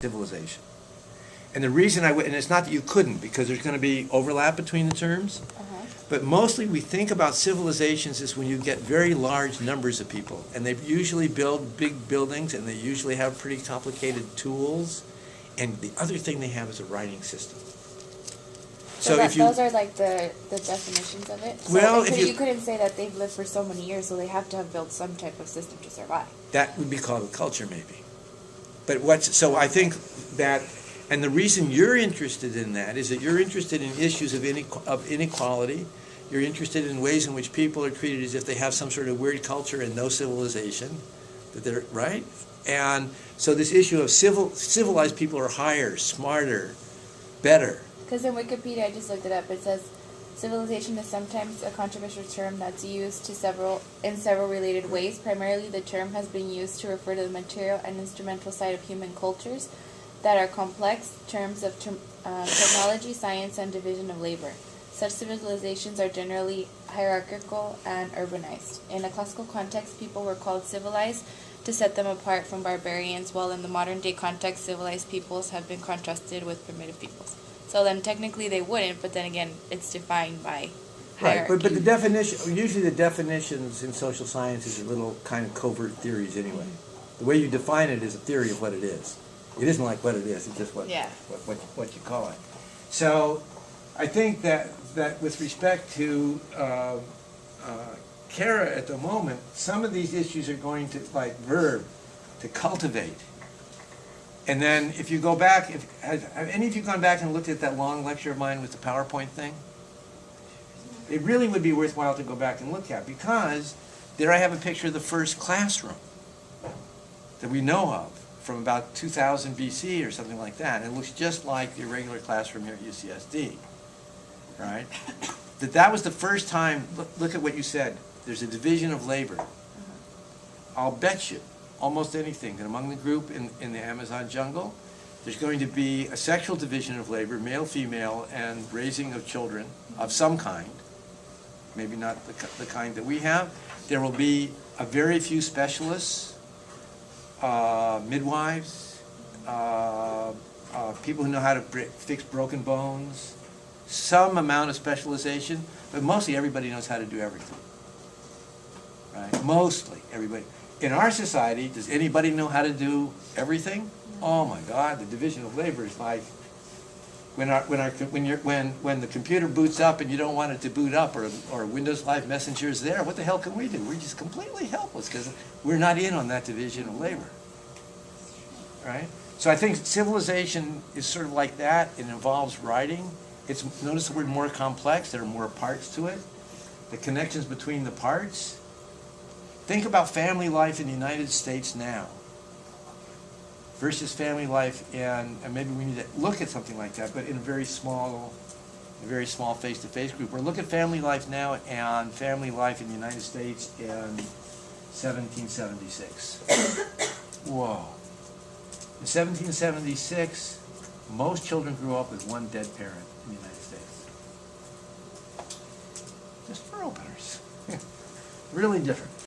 civilization. And the reason I would, and it's not that you couldn't, because there's going to be overlap between the terms, but mostly we think about civilizations as when you get very large numbers of people, and they usually build big buildings, and they usually have pretty complicated tools, and the other thing they have is a writing system. So those are like the definitions of it? Well, if you couldn't say that they've lived for so many years, so they have to have built some type of system to survive. That would be called a culture, maybe. But so I think that, and the reason you're interested in that is that you're interested in issues of inequality. You're interested in ways in which people are treated as if they have some sort of weird culture and no civilization, that they're right. And so this issue of civilized people are higher, smarter, better. Because in Wikipedia, I just looked it up. It says civilization is sometimes a controversial term that's used in several related ways. Primarily, the term has been used to refer to the material and instrumental side of human cultures that are complex terms of technology, science, and division of labor. Such civilizations are generally hierarchical and urbanized. In a classical context, people were called civilized to set them apart from barbarians, while in the modern-day context, civilized peoples have been contrasted with primitive peoples. So then technically they wouldn't, but then again, it's defined by hierarchy. Right, but the definition, usually the definitions in social sciences are little kind of covert theories anyway. The way you define it is a theory of what it is. It isn't like what it is, it's just what you call it. So I think that with respect to Kara at the moment, some of these issues are going to, like verb, to cultivate. And then if you go back, have any of you gone back and looked at that long lecture of mine with the PowerPoint thing? It really would be worthwhile to go back and look at, because there I have a picture of the first classroom that we know of from about 2000 BC or something like that. And it looks just like the irregular classroom here at UCSD, right? That was the first time, look at what you said, there's a division of labor. I'll bet you almost anything that among the group in the Amazon jungle, there's going to be a sexual division of labor, male, female, and raising of children of some kind, maybe not the kind that we have. There will be a very few specialists, midwives, people who know how to fix broken bones, some amount of specialization, but mostly everybody knows how to do everything, right? Mostly everybody. In our society, does anybody know how to do everything? Oh my God, the division of labor is like when the computer boots up and you don't want it to boot up, or Windows Live Messenger is there. What the hell can we do? We're just completely helpless because we're not in on that division of labor, right? So I think civilization is sort of like that. It involves writing. Notice the word more complex. There are more parts to it. The connections between the parts. Think about family life in the United States now versus family life and maybe we need to look at something like that, but in a very small face-to-face group. Or look at family life now and family life in the United States in 1776. Whoa. In 1776, most children grew up with one dead parent in the United States. Just for openers. Really different.